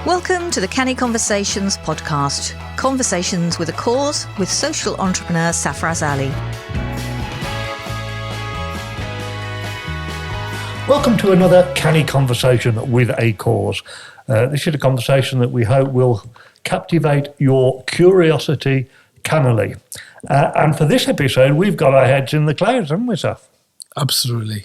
Welcome to the Cpnversations podcast, conversations with a cause with social entrepreneur Safaraz. Welcome to another Canny conversation with a cause. This is a conversation that we hope will captivate your curiosity cannily. And for this episode, we've got our heads in the clouds, haven't we, Saf? Absolutely.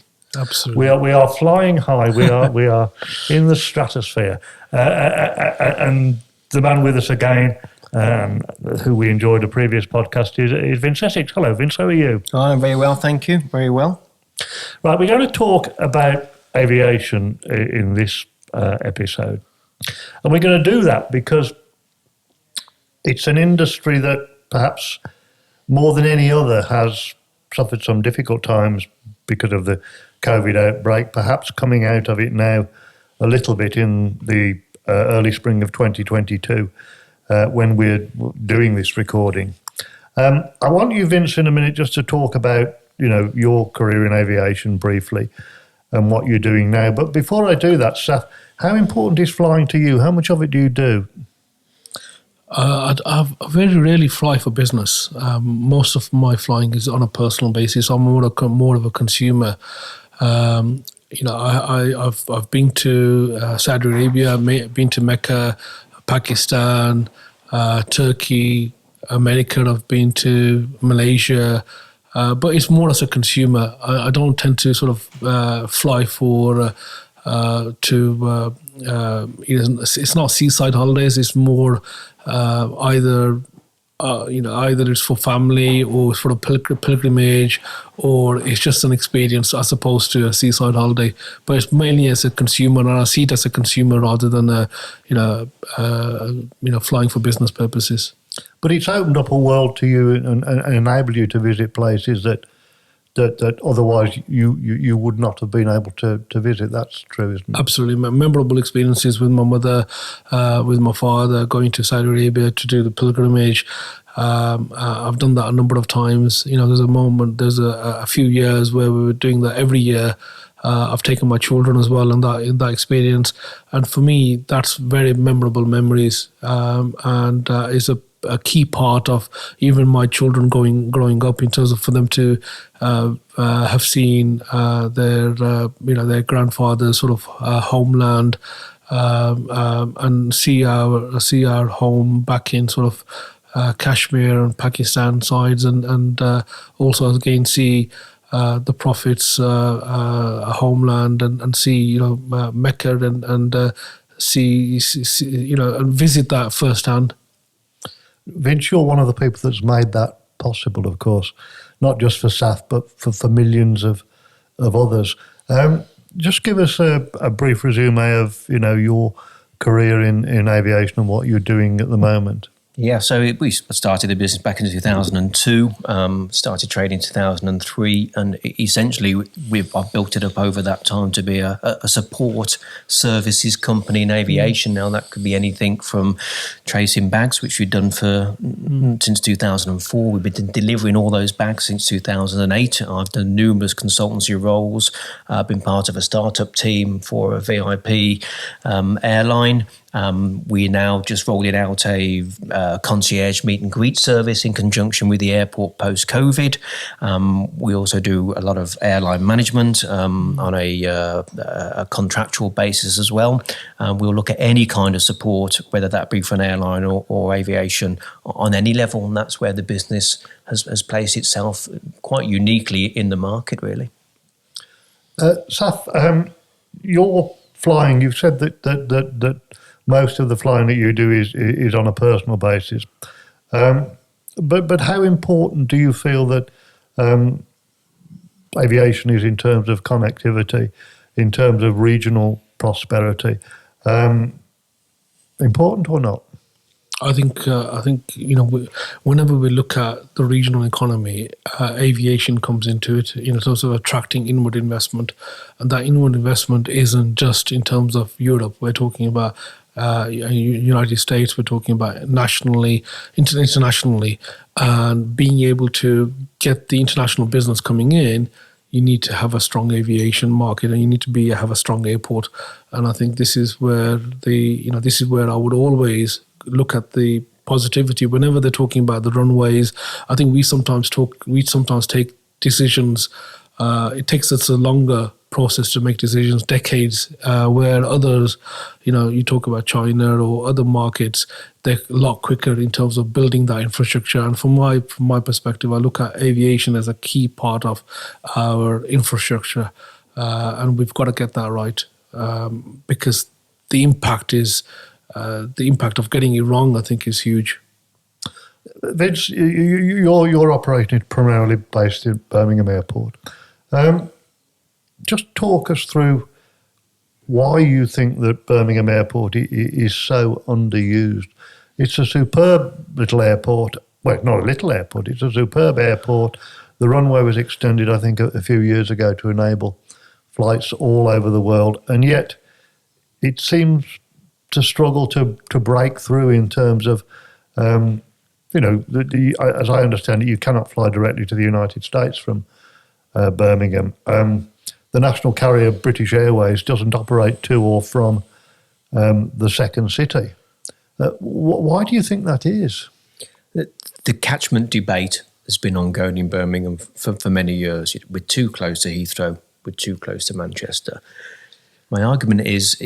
We are flying high. We are in the stratosphere. And the man with us again, who we enjoyed a previous podcast, is Vince Essex. Hello, Vince. How are you? I'm very well, thank you. Very well. Right, we're going to talk about aviation in this episode. And we're going to do that because it's an industry that perhaps more than any other has suffered some difficult times because of the COVID outbreak, perhaps coming out of it now a little bit in the early spring of 2022 when we're doing this recording. I want you, Vince, in a minute just to talk about, your career in aviation briefly and what you're doing now. But before I do that, Saf, how important is flying to you? How much of it do you do? I very rarely fly for business. Most of my flying is on a personal basis. I'm more of a consumer. I've been to Saudi Arabia, been to Mecca, Pakistan, Turkey, America. I've been to Malaysia, but it's more as a consumer. I don't tend to sort of fly for it's not seaside holidays. It's more either it's for family or it's for a pilgrimage, or it's just an experience as opposed to a seaside holiday. But it's mainly as a consumer, and I see it as a consumer rather than flying for business purposes. But it's opened up a world to you and enabled you to visit places that otherwise you would not have been able to visit. That's true, isn't it? Absolutely. Memorable experiences with my mother, with my father, going to Saudi Arabia to do the pilgrimage. I've done that a number of times. There's a few years where we were doing that every year. I've taken my children as well in that experience. And for me, that's very memorable memories, and is a key part of even my children growing up, in terms of for them to have seen their grandfather's sort of homeland, and see our home back in sort of Kashmir and Pakistan sides, and also again see the Prophet's homeland, and see Mecca, and see and visit that firsthand. Vince, you're one of the people that's made that possible, of course, not just for SAF, but for millions of others. Just give us a brief resume of, your career in aviation and what you're doing at the moment. Yeah, so we started the business back in 2002, started trading in 2003, and essentially I've built it up over that time to be a support services company in aviation. Now that could be anything from tracing bags, which we've done since 2004. We've been delivering all those bags since 2008. I've done numerous consultancy roles. I've been part of a startup team for a VIP airline. We're now just rolling out a concierge meet and greet service in conjunction with the airport post-COVID. We also do a lot of airline management on a contractual basis as well. We'll look at any kind of support, whether that be for an airline or aviation, on any level, and that's where the business has placed itself quite uniquely in the market, really. Saf, you're flying. You've said that most of the flying that you do is on a personal basis. But how important do you feel that aviation is in terms of connectivity, in terms of regional prosperity? Important or not? I think whenever we look at the regional economy, aviation comes into it, in terms of attracting inward investment, and that inward investment isn't just in terms of Europe. We're talking about United States. We're talking about internationally, and being able to get the international business coming in. you need to have a strong aviation market, and you need to have a strong airport. And I think this is where I would always look at the positivity whenever they're talking about the runways. I think we sometimes take decisions. It takes us a longer process to make decisions, decades, where others, you talk about China or other markets, they're a lot quicker in terms of building that infrastructure. And from my perspective, I look at aviation as a key part of our infrastructure, and we've got to get that right, because the impact of getting it wrong, I think, is huge. Vince, you're operating primarily based in Birmingham Airport. Just talk us through why you think that Birmingham Airport is so underused. It's a superb little airport. Well, not a little airport. It's a superb airport. The runway was extended, I think, a few years ago to enable flights all over the world. And yet it seems to struggle to break through in terms of, as I understand it, you cannot fly directly to the United States from Birmingham. The national carrier British Airways doesn't operate to or from the second city. Why do you think that is? The catchment debate has been ongoing in Birmingham for many years. We're too close to Heathrow. We're too close to Manchester. My argument is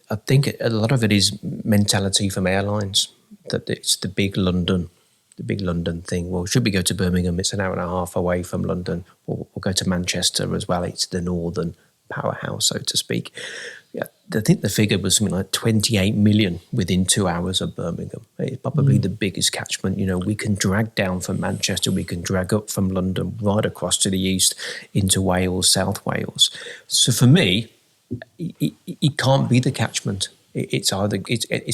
I think a lot of it is mentality from airlines, that it's the big London thing. Well, should we go to Birmingham? It's an hour and a half away from London. We'll go to Manchester as well. It's the northern powerhouse, so to speak. Yeah, I think the figure was something like 28 million within 2 hours of Birmingham. It's probably the biggest catchment. We can drag down from Manchester, we can drag up from London, right across to the east into Wales, South Wales. So for me, it can't be the catchment. It's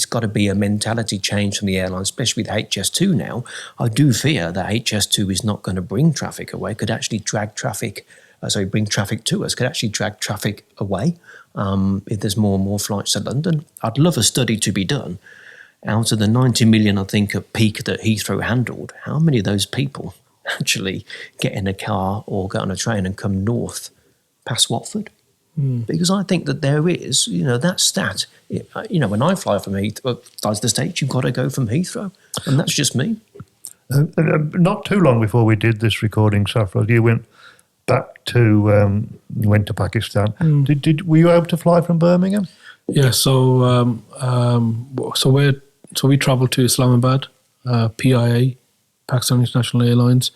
got to be a mentality change from the airlines, especially with HS2 now. I do fear that HS2 is not going to bring traffic away, could actually bring traffic to us, could actually drag traffic away if there's more and more flights to London. I'd love a study to be done. Out of the 90 million, I think, at peak that Heathrow handled, how many of those people actually get in a car or get on a train and come north past Watford? Because I think that there is, that stat. When I fly from Heathrow, fly to the States, you've got to go from Heathrow, and that's just me. Not too long before we did this recording, Safaraz, you went back to Pakistan. Were you able to fly from Birmingham? Yeah. So we travelled to Islamabad, PIA, Pakistan International Airlines.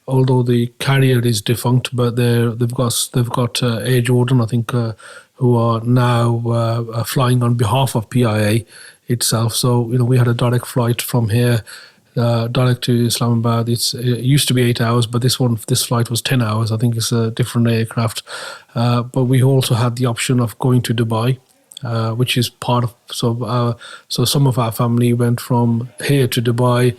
Although the carrier is defunct, but they've got Air Jordan, I think, who are now flying on behalf of PIA itself. So we had a direct flight from here, direct to Islamabad. It used to be 8 hours, but this flight was 10 hours. I think it's a different aircraft. But we also had the option of going to Dubai, which is part of. So some of our family went from here to Dubai.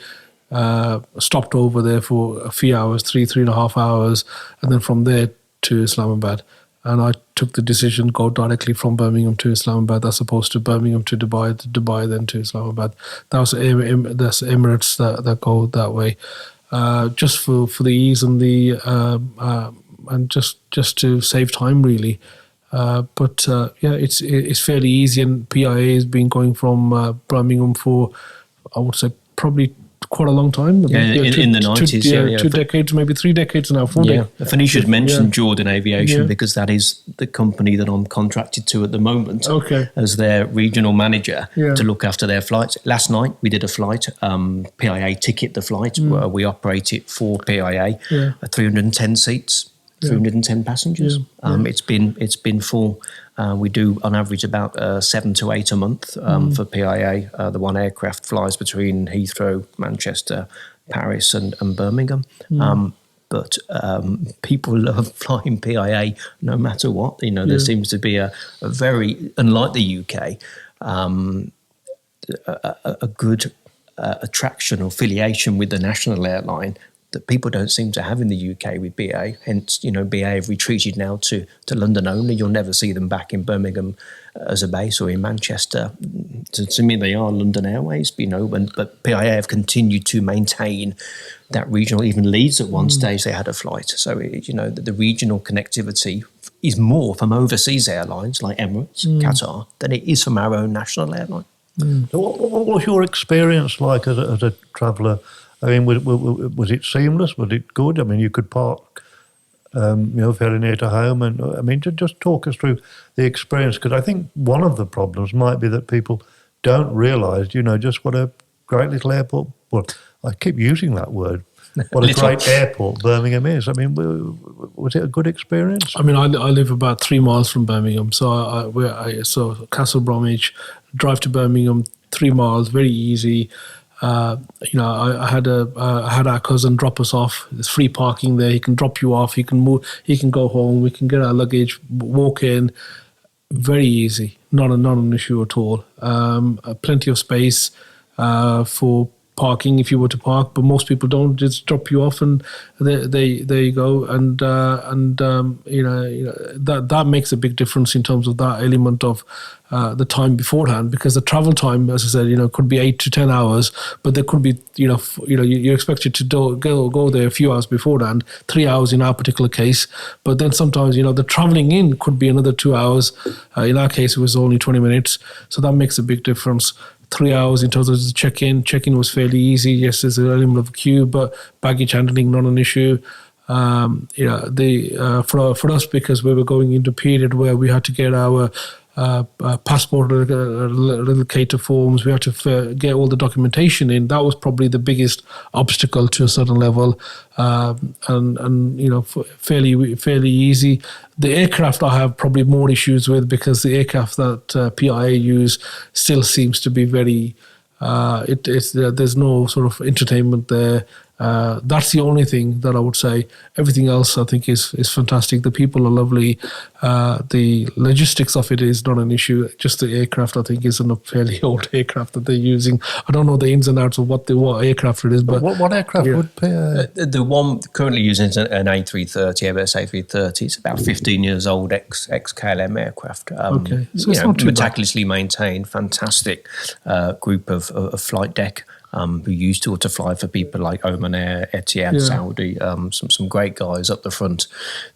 Stopped over there for a few hours, 3.5 hours, and then from there to Islamabad. And I took the decision go directly from Birmingham to Islamabad as opposed to Birmingham to Dubai then to Islamabad. That's Emirates that go that way, just for the ease and the and just to save time really. But it's fairly easy, and PIA has been going from Birmingham for, I would say, probably quite a long time. In the 90s. 2 decades, maybe 3 decades now, 4 decades. Funny you should mention Jordan Aviation, because that is the company that I'm contracted to at the moment as their regional manager to look after their flights. Last night we did a flight, PIA ticket the flight, where we operate it for PIA, 310 seats. 310 passengers. It's been full. We do on average about 7 to 8 a month for PIA. The one aircraft flies between Heathrow, Manchester, Paris, and Birmingham. But people love flying PIA no matter what. There seems to be a very, unlike the UK, a good attraction or affiliation with the national airline that people don't seem to have in the UK with BA. Hence, BA have retreated now to London only. You'll never see them back in Birmingham as a base or in Manchester. to me, they are London Airways, but PIA have continued to maintain that regional, even Leeds at one stage they had a flight. So, the regional connectivity is more from overseas airlines like Emirates, Qatar, than it is from our own national airline. So what was your experience like as a traveller? I mean, was it seamless? Was it good? I mean, you could park, fairly near to home. And I mean, just talk us through the experience, because I think one of the problems might be that people don't realise, just what a great little airport. Well, I keep using that word. What a great airport Birmingham is. I mean, was it a good experience? I mean, I live about 3 miles from Birmingham, so Castle Bromwich, drive to Birmingham, 3 miles, very easy. I had our cousin drop us off. There's free parking there. He can drop you off. He can move. He can go home. We can get our luggage, walk in. Very easy. Not an issue at all. Plenty of space for parking if you were to park, but most people don't. Just drop you off and there you go. And that makes a big difference in terms of that element of the time beforehand, because the travel time, as I said, could be 8 to 10 hours, but there could be you're expected to go there a few hours beforehand, 3 hours in our particular case, but then sometimes the traveling in could be another 2 hours. In our case, it was only 20 minutes, so that makes a big difference. 3 hours in terms of the check-in. Check-in was fairly easy. Yes, there's an element of a queue, but baggage handling, not an issue. For us, because we were going into a period where we had to get our passport relocator forms, we had to get all the documentation in. That was probably the biggest obstacle to a certain level, fairly easy. The aircraft I have probably more issues with, because the aircraft that PIA use still seems to be very. There's no sort of entertainment there. That's the only thing that I would say. Everything else I think is fantastic. The people are lovely. The logistics of it is not an issue. Just the aircraft, I think, is a fairly old aircraft that they're using. I don't know the ins and outs of what aircraft it is. But what aircraft would be? The one currently using is an A330, Airbus A330. It's about 15 years old, ex-KLM aircraft. Okay, so it's not too meticulously maintained, fantastic group of flight deck. Who used to fly for people like Oman Air, Etihad, Saudi, some great guys up the front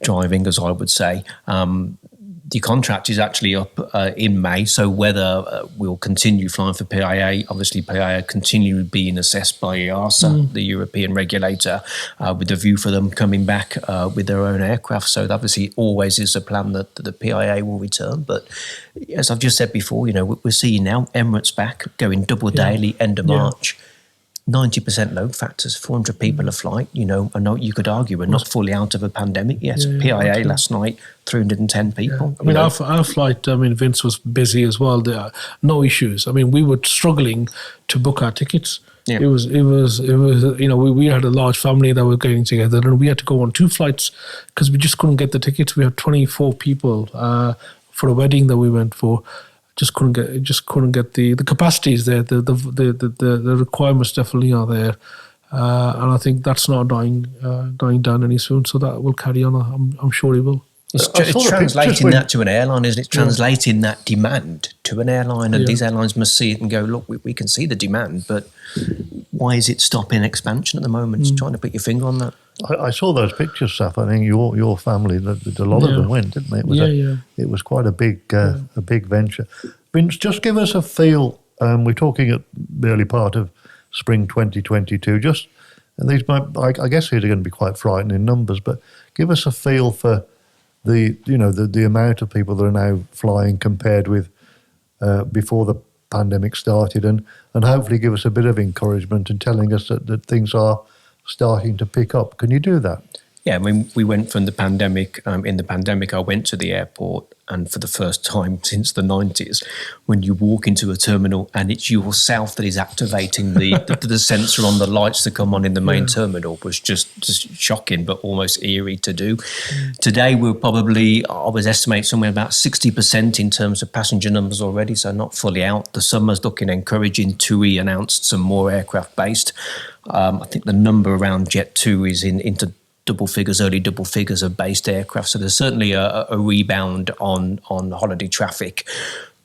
driving, as I would say. The contract is actually up in May, so whether we'll continue flying for PIA, obviously PIA continue being assessed by EASA, the European regulator, with a view for them coming back with their own aircraft. So obviously always is a plan that the PIA will return. But as I've just said before, we're seeing now Emirates back, going double daily, end of March. 90% load factors, 400 people a flight. I know you could argue we're not fully out of a pandemic yet. PIA last night, 310 people. I mean, our flight, Vince was busy as well. There are no issues. I mean, we were struggling to book our tickets. Yeah. It was. We had a large family that were getting together, and we had to go on 2 flights because we just couldn't get the tickets. We had 24 people for a wedding that we went for. Just couldn't get the capacities there. The requirements definitely are there, and I think that's not dying down any soon. So that will carry on. I'm sure it will. It's translating that to an airline, isn't it? It's translating that demand to an airline, and these airlines must see it and go, look, we can see the demand, but why is it stopping expansion at the moment? It's trying to put your finger on that. I saw those pictures, Saf. I think your family, a lot of them went, didn't they? It was quite a big venture. Vince, just give us a feel. We're talking at the early part of spring 2022. And these might, I guess, these are going to be quite frightening numbers. But give us a feel for the amount of people that are now flying compared with before the pandemic started, and hopefully give us a bit of encouragement and telling us that things are starting to pick up. Can you do that? Yeah, I mean, we went from the pandemic. In the pandemic, I went to the airport, and for the first time since the 90s, when you walk into a terminal and it's yourself that is activating the sensor on the lights that come on in the main terminal, was just shocking, but almost eerie to do. Today, we're probably, I was estimating somewhere about 60% in terms of passenger numbers already, so not fully out. The summer's looking encouraging. TUI announced some more aircraft based. I think the number around Jet 2 is into early double figures of based aircraft. So there's certainly a rebound on holiday traffic.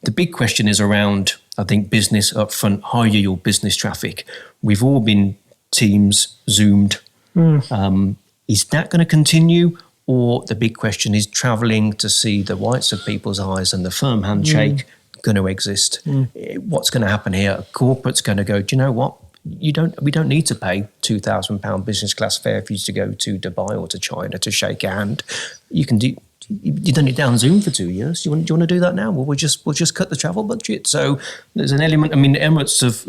The big question is around I think business up front, higher your business traffic. We've all been Teams, Zoomed. Is that going to continue? Or the big question is travelling to see the whites of people's eyes and the firm handshake going to exist? What's going to happen here? A corporate's going to go, do you know what? We don't need to pay £2,000 business class fare for you to go to Dubai or to China to shake a hand. You've done it down Zoom for 2 years. Do you want to do that now? Well, we'll just cut the travel budget. So there's an element. I mean, Emirates have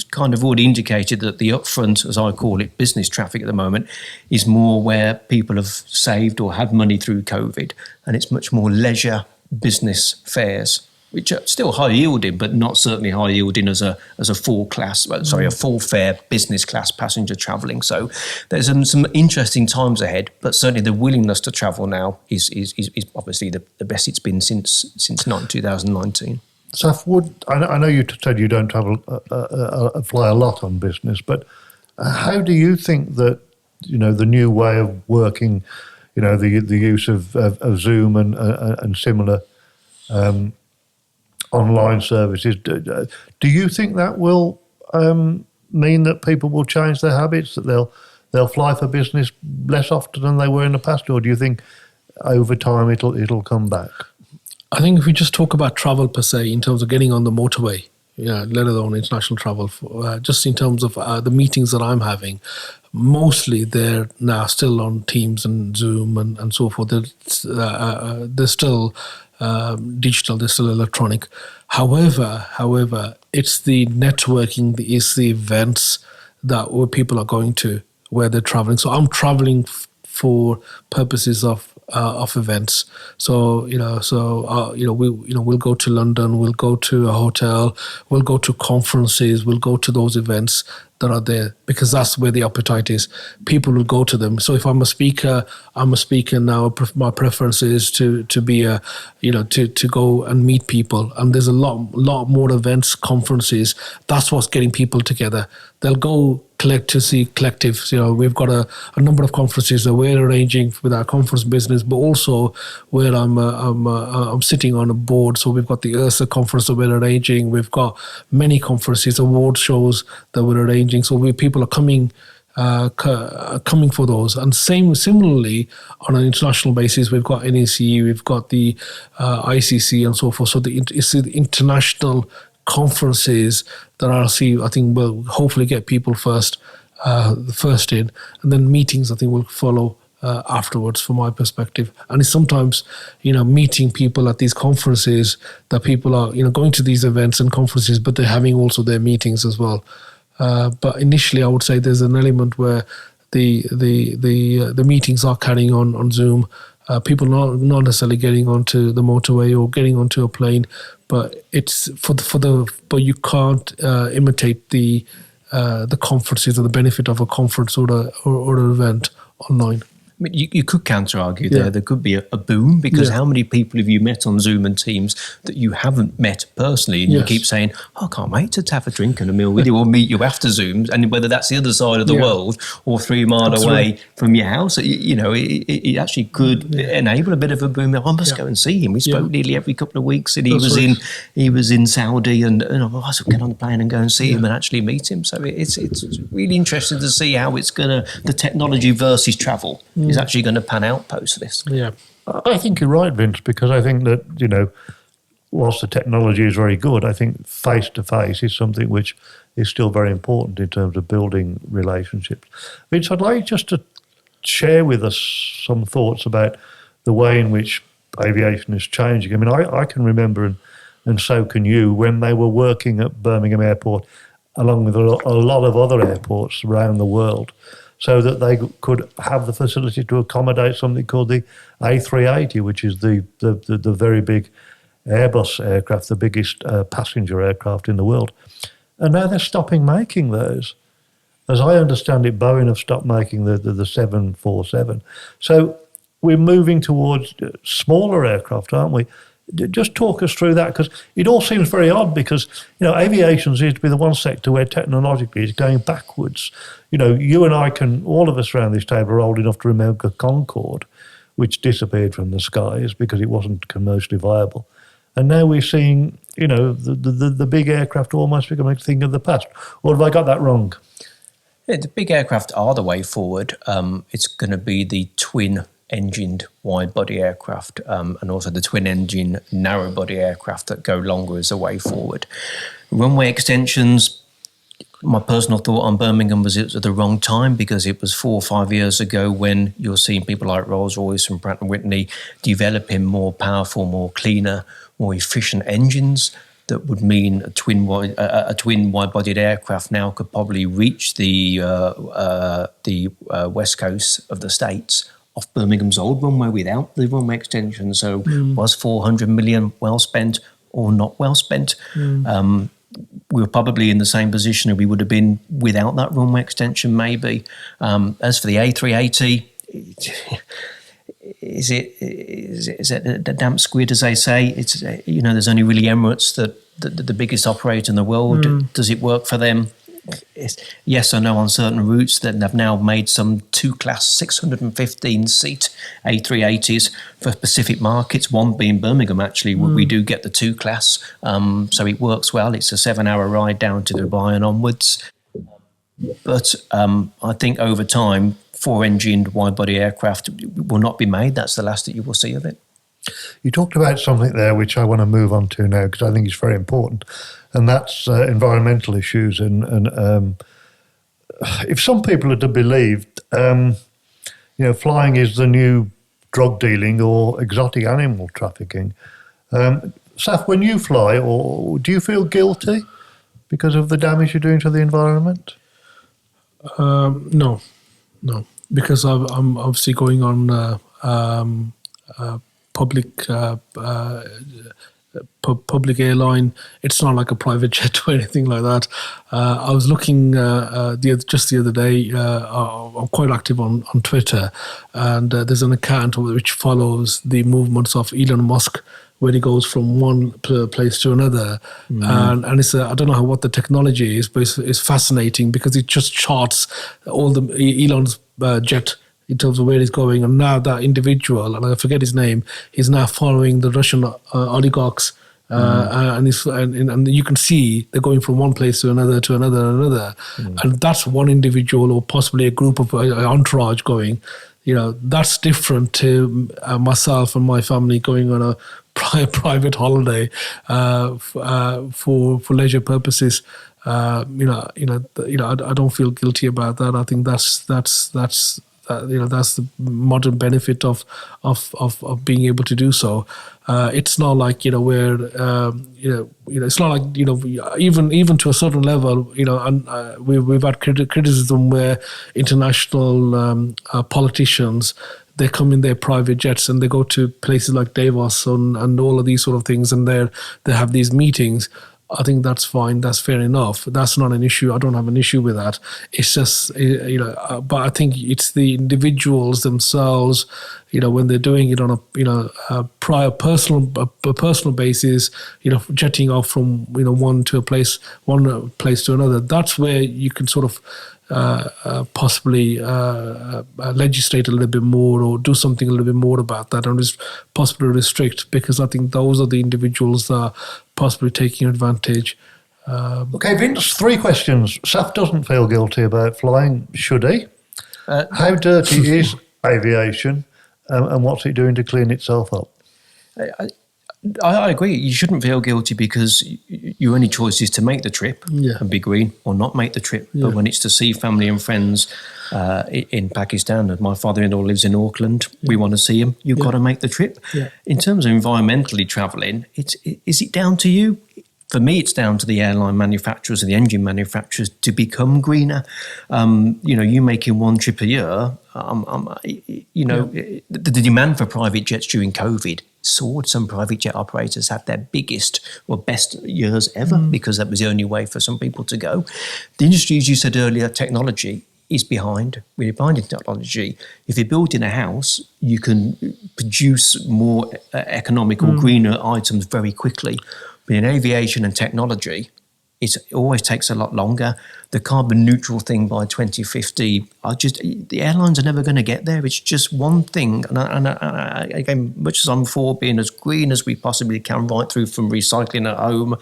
kind of already indicated that the upfront, as I call it, business traffic at the moment, is more where people have saved or had money through COVID, and it's much more leisure business fares, which are still high yielding, but not certainly high yielding as a full fare business class passenger travelling. So there's some interesting times ahead, but certainly the willingness to travel now is obviously the best it's been since 2019. Saf, I know you said you don't travel, fly a lot on business, but how do you think that the new way of working, the use of Zoom and similar online services, do you think that will mean that people will change their habits, that they'll fly for business less often than they were in the past, or do you think over time it'll come back? I think if we just talk about travel per se, in terms of getting on the motorway, let alone international travel, just in terms of the meetings that I'm having, mostly they're now still on Teams and Zoom and so forth. They're still digital, they're still electronic. However, it's the networking, it's the events where people are going to, where they're traveling. So I'm traveling for purposes of events. So we'll go to London, we'll go to a hotel, we'll go to conferences, we'll go to those events that are there, because that's where the appetite is. People will go to them. So if I'm a speaker now. My preference is to be to go and meet people. And there's a lot more events, conferences. That's what's getting people together. They'll go to see collectives. We've got a number of conferences that we're arranging with our conference business, but also where I'm sitting on a board. So we've got the URSA conference that we're arranging. We've got many conferences, award shows that we're arranging. So people are coming for those. And similarly, on an international basis, we've got NEC, we've got the ICC and so forth. So it's the international conferences that I think will hopefully get people first in, and then meetings I think will follow afterwards, from my perspective. And it's sometimes meeting people at these conferences, that people are going to these events and conferences, but they're having also their meetings as well. But initially, I would say there's an element where the meetings are carrying on Zoom. People not necessarily getting onto the motorway or getting onto a plane, but it's but you can't imitate the conferences or the benefit of a conference or an event online. I mean, you could counter-argue there. There could be a boom, because how many people have you met on Zoom and Teams that you haven't met personally, and you keep saying, I can't wait to have a drink and a meal with you, or meet you after Zoom, and whether that's the other side of the world or 3 miles away from your house, it actually could enable a bit of a boom. I must go and see him. We spoke nearly every couple of weeks, and he was in Saudi, and I was get on the plane and go and see him and actually meet him. So it's really interesting to see how the technology versus travel is actually going to pan out post this. Yeah, I think you're right, Vince, because I think that, whilst the technology is very good, I think face-to-face is something which is still very important in terms of building relationships. Vince, I'd like just to share with us some thoughts about the way in which aviation is changing. I mean, I can remember, and so can you, when they were working at Birmingham Airport, along with a lot of other airports around the world, so that they could have the facility to accommodate something called the A380, which is the very big Airbus aircraft, the biggest passenger aircraft in the world. And now they're stopping making those. As I understand it, Boeing have stopped making the 747. So we're moving towards smaller aircraft, aren't we? Just talk us through that, because it all seems very odd, because aviation seems to be the one sector where technologically it's going backwards. You and I all of us around this table are old enough to remember Concorde, which disappeared from the skies because it wasn't commercially viable. And now we're seeing the big aircraft almost become a thing of the past? Or have I got that wrong? Yeah, the big aircraft are the way forward. It's going to be the twin-engined wide-body aircraft and also the twin-engine narrow-body aircraft that go longer as the way forward. Runway extensions, my personal thought on Birmingham was it was at the wrong time because it was 4 or 5 years ago when you're seeing people like Rolls-Royce and Pratt & Whitney developing more powerful, more cleaner, more efficient engines. That would mean a twin wide-bodied aircraft now could probably reach the west coast of the States off Birmingham's old runway without the runway extension. So was 400 million well spent or not well spent? We were probably in the same position as we would have been without that runway extension, maybe. As for the A380, is it the damp squid, as they say? It's there's only really Emirates that the biggest operator in the world. Does it work for them? Yes or no on certain routes. That they've now made some 2-class 615-seat A380s for specific markets. One being Birmingham, actually, where we do get the 2-class. So it works well. It's a 7-hour ride down to Dubai and onwards. But I think over time, 4-engined wide-body aircraft will not be made. That's the last that you will see of it. You talked about something there which I want to move on to now because I think it's very important, and that's environmental issues. And if some people are to believe, flying is the new drug dealing or exotic animal trafficking. Saf, when you fly, or do you feel guilty because of the damage you're doing to the environment? No, because I'm obviously going on public airline. It's not like a private jet or anything like that. I was looking just the other day. I'm quite active on Twitter, and there's an account which follows the movements of Elon Musk when he goes from one place to another. And it's I don't know what the technology is, but it's fascinating because it just charts all the Elon's jet in terms of where he's going. And now that individual, and I forget his name, he's now following the Russian oligarchs. And you can see they're going from one place to another, and that's one individual or possibly a group of entourage going. That's different to myself and my family going on a private holiday for leisure purposes. I don't feel guilty about that. I think that's the modern benefit of being able to do so. It's not like where it's not like even to a certain level, and we've had criticism where international politicians, they come in their private jets and they go to places like Davos and all of these sort of things, and they have these meetings. I think that's fine. That's fair enough. That's not an issue. I don't have an issue with that. It's just, but I think it's the individuals themselves, when they're doing it on a prior personal basis, jetting off from, one place to another. That's where you can sort of, possibly legislate a little bit more or do something a little bit more about that and just possibly restrict, because I think those are the individuals that are possibly taking advantage. Okay, Vince, 3 questions. Saf doesn't feel guilty about flying, should he? How dirty is aviation, and what's it doing to clean itself up? I agree. You shouldn't feel guilty because your only choice is to make the trip and be green, or not make the trip. But when it's to see family and friends in Pakistan, and my father-in-law lives in Auckland, we want to see him. You've got to make the trip. Yeah. In terms of environmentally travelling, is it down to you? For me, it's down to the airline manufacturers and the engine manufacturers to become greener. You making one trip a year. The demand for private jets during COVID soared. Some private jet operators had their biggest or best years ever because that was the only way for some people to go. The industry, as you said earlier, technology is behind. We're behind in technology. If you're building a house, you can produce more economical, greener items very quickly. But in aviation and technology, It always takes a lot longer. The carbon neutral thing by 2050, the airlines are never going to get there. It's just one thing. And again, much as I'm for being as green as we possibly can, right through from recycling at home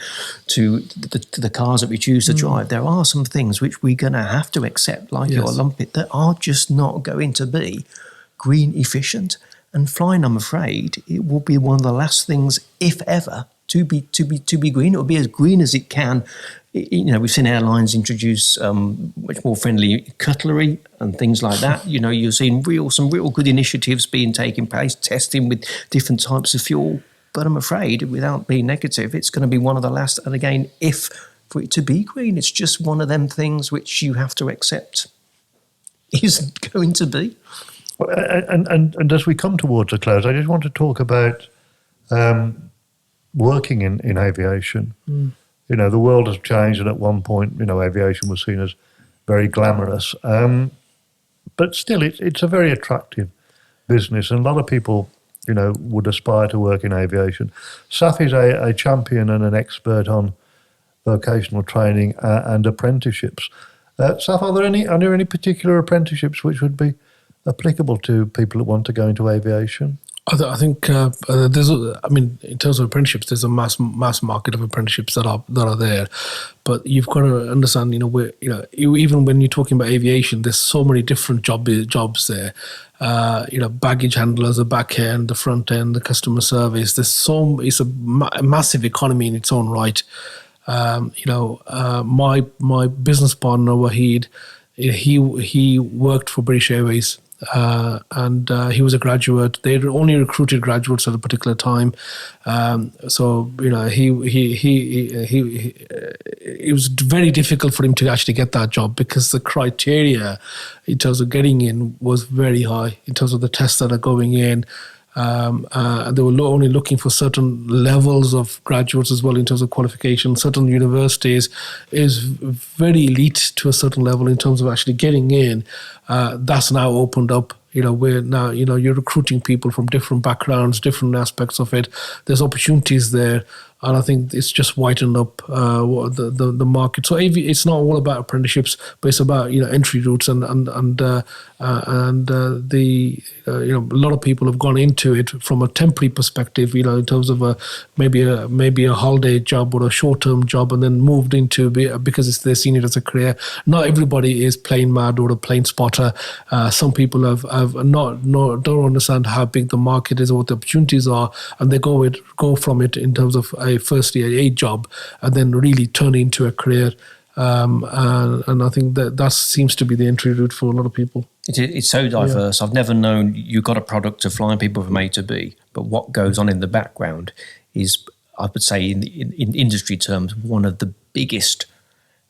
to the cars that we choose to drive, there are some things which we're going to have to accept, like your Olympic, that are just not going to be green efficient. And flying, I'm afraid, it will be one of the last things, if ever, to be green. It will be as green as it can. We've seen airlines introduce much more friendly cutlery and things like that. You're seeing some real good initiatives being taken place, testing with different types of fuel. But I'm afraid, without being negative, it's going to be one of the last. And again, if for it to be green, it's just one of them things which you have to accept isn't going to be. And as we come towards a close, I just want to talk about working in aviation. The world has changed, and at one point, aviation was seen as very glamorous. But still, it's a very attractive business, and a lot of people, would aspire to work in aviation. Saf is a champion and an expert on vocational training and apprenticeships. Saf, are there any particular apprenticeships which would be applicable to people that want to go into aviation? I think there's. In terms of apprenticeships, there's a mass market of apprenticeships that are there, but you've got to understand. Even when you're talking about aviation, there's so many different jobs there. Baggage handlers, the back end, the front end, the customer service. It's a massive economy in its own right. My business partner Wahid, he worked for British Airways. And he was a graduate. They only recruited graduates at a particular time, so it was very difficult for him to actually get that job because the criteria in terms of getting in was very high in terms of the tests that are going in. They were only looking for certain levels of graduates as well in terms of qualification. Certain universities is very elite to a certain level in terms of actually getting in. That's now opened up. Where now you're recruiting people from different backgrounds, different aspects of it. There's opportunities there, and I think it's just widened up the market. So it's not all about apprenticeships, but it's about entry routes and a lot of people have gone into it from a temporary perspective. In terms of maybe a holiday job or a short term job, and then moved into because they're seen it as a career. Not everybody is plane mad or a plane spotter. Some people don't understand how big the market is or what the opportunities are, and they go from it in terms of firstly a job, and then really turn into a career. And I think that seems to be the entry route for a lot of people. It's so diverse. I've never known you've got a product to flying people from A to B, but what goes on in the background is, I would say, in industry terms, one of the biggest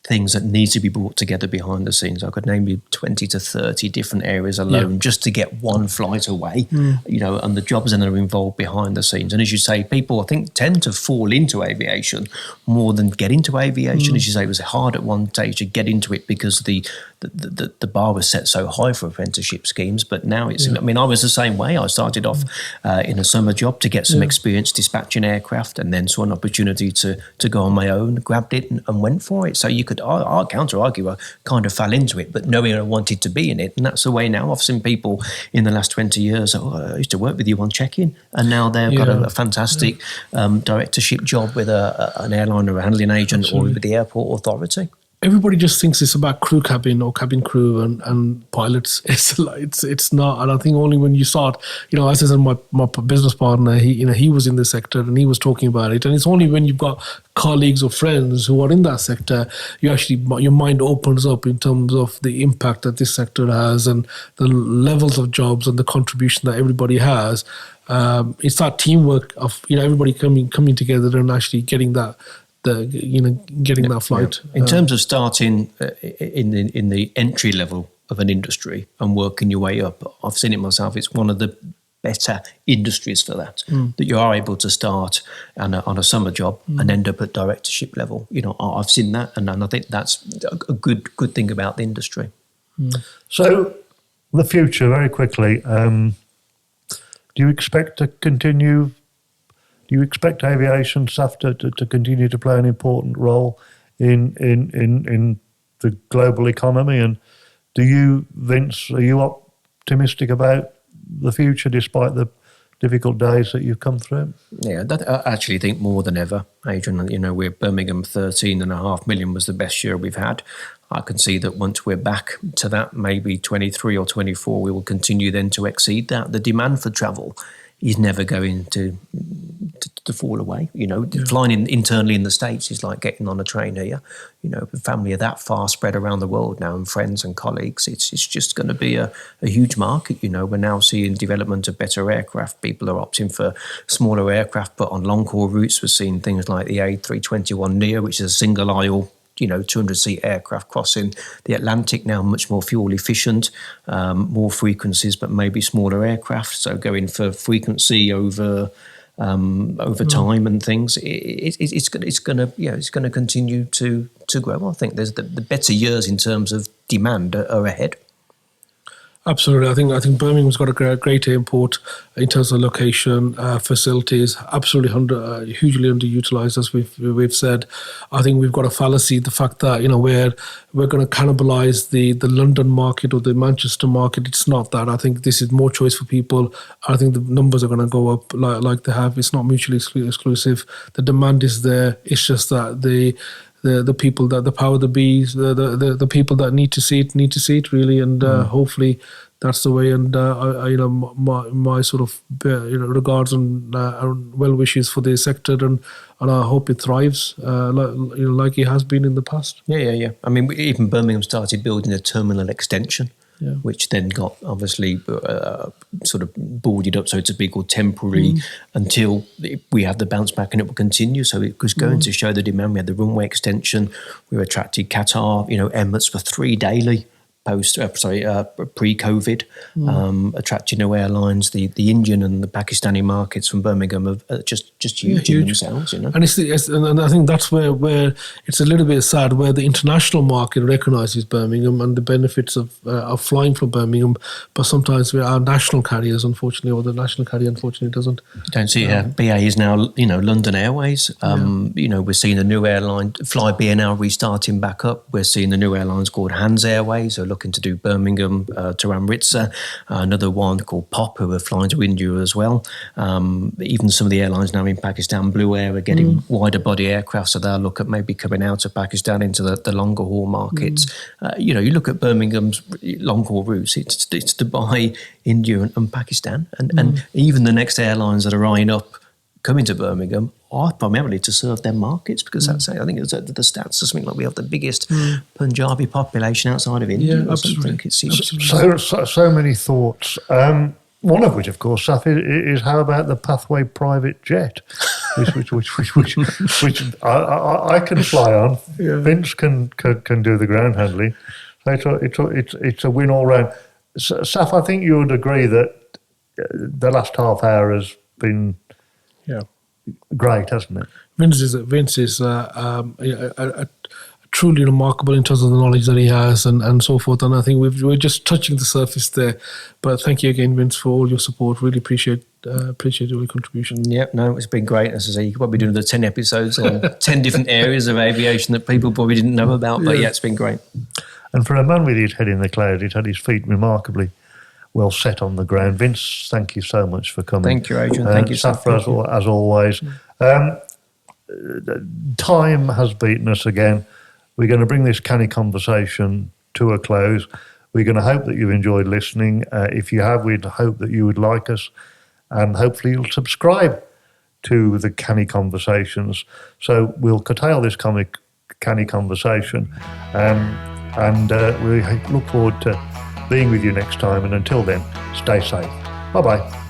things that needs to be brought together behind the scenes. I could name you 20 to 30 different areas alone just to get one flight away, and the jobs that are involved behind the scenes. And as you say, people, I think, tend to fall into aviation more than get into aviation. As you say, it was hard at one stage to get into it because the bar was set so high for apprenticeship schemes, but now it's, I was the same way. I started off in a summer job to get some experience dispatching aircraft, and then saw an opportunity to go on my own, grabbed it and went for it. So you could, I'll counter-argue, I kind of fell into it, but knowing I wanted to be in it. And that's the way now. I've seen people in the last 20 years, I used to work with you on check-in, and now they've got a fantastic directorship job with an airline or a handling agent or with the airport authority. Everybody just thinks it's about crew cabin or cabin crew and pilots. It's not. And I think only when you start, as I said, my business partner, he was in the sector and he was talking about it. And it's only when you've got colleagues or friends who are in that sector, your mind opens up in terms of the impact that this sector has and the levels of jobs and the contribution that everybody has. It's that teamwork of everybody coming together and actually getting that. Getting that flight. In terms of starting in the entry level of an industry and working your way up, I've seen it myself. It's one of the better industries for that. That you are able to start on a summer job and end up at directorship level. I've seen that, and I think that's a good thing about the industry. So, the future, very quickly. Do you expect to continue? Do you expect aviation staff to continue to play an important role in the global economy. And do you, Vince, are you optimistic about the future despite the difficult days that you've come through? Yeah, I actually think more than ever, Adrian. We're Birmingham 13.5 million was the best year we've had. I can see that once we're back to that, maybe 23 or 24, we will continue then to exceed that. The demand for travel is never going to fall away. Flying internally in the States is like getting on a train here. The family are that far spread around the world now, and friends and colleagues. It's just going to be a huge market. We're now seeing development of better aircraft. People are opting for smaller aircraft, but on long haul routes, we're seeing things like the A321neo, which is a single aisle 200-seat aircraft crossing the Atlantic now, much more fuel efficient, more frequencies, but maybe smaller aircraft. So going for frequency over time and things, it's going to continue to grow. I think there's the better years in terms of demand are ahead. Absolutely, I think Birmingham's got a great airport in terms of location, facilities. Absolutely, hugely underutilized, as we've said. I think we've got a fallacy, the fact that we're going to cannibalize the London market or the Manchester market. It's not that. I think this is more choice for people. I think the numbers are going to go up like they have. It's not mutually exclusive. The demand is there. It's just that the people that the power the bees, the people that need to see it really, and hopefully that's the way. And my sort of regards and well wishes for the sector, and I hope it thrives like it has been in the past. Yeah. I mean, even Birmingham started building a terminal extension. Yeah. Which then got obviously sort of boarded up, so to speak, or temporary until we have the bounce back, and it will continue. So it was going to show the demand. We had the runway extension. We attracted Qatar, Emirates for 3 daily pre-COVID, attracting new airlines. The Indian and the Pakistani markets from Birmingham are just huge in themselves, And and I think that's where it's a little bit sad, where the international market recognises Birmingham and the benefits of flying from Birmingham, but sometimes our national carriers, unfortunately, or the national carrier, unfortunately, doesn't. Don't see BA is now, London Airways. We're seeing a new airline, Flybe now restarting back up. We're seeing the new airlines called Hands Airways, who are looking to do Birmingham to Amritsar. Another one called POP, who are flying to India as well. Even some of the airlines now in Pakistan, Blue Air, are getting wider body aircraft, so they'll look at maybe coming out of Pakistan into the longer haul markets. You look at Birmingham's long haul routes, it's Dubai, India and Pakistan. And even the next airlines that are eyeing up coming to Birmingham are primarily to serve their markets, because that's, I think the stats are something like we have the biggest Punjabi population outside of India. Yeah, absolutely. So many thoughts. One of which, of course, Saf, is how about the Pathway private jet, which I can fly on. Yeah. Vince can do the ground handling. So it's a win all round. Saf, I think you would agree that the last half hour has been great, hasn't it? Vince is truly remarkable in terms of the knowledge that he has and so forth. And I think we're just touching the surface there. But thank you again, Vince, for all your support. Really appreciate your contribution. Yep, no, it's been great. As I say, you could probably do another 10 episodes on 10 different areas of aviation that people probably didn't know about. But it's been great. And for a man with his head in the clouds, he's had his feet remarkably well set on the ground. Vince, thank you so much for coming. Thank you, Adrian. Thank you, Safaraz, as always. Time has beaten us again. We're going to bring this Canny conversation to a close. We're going to hope that you've enjoyed listening. If you have, we'd hope that you would like us, and hopefully you'll subscribe to the Canny Conversations. So we'll curtail this Canny conversation, and we look forward to being with you next time. And until then, stay safe. Bye-bye.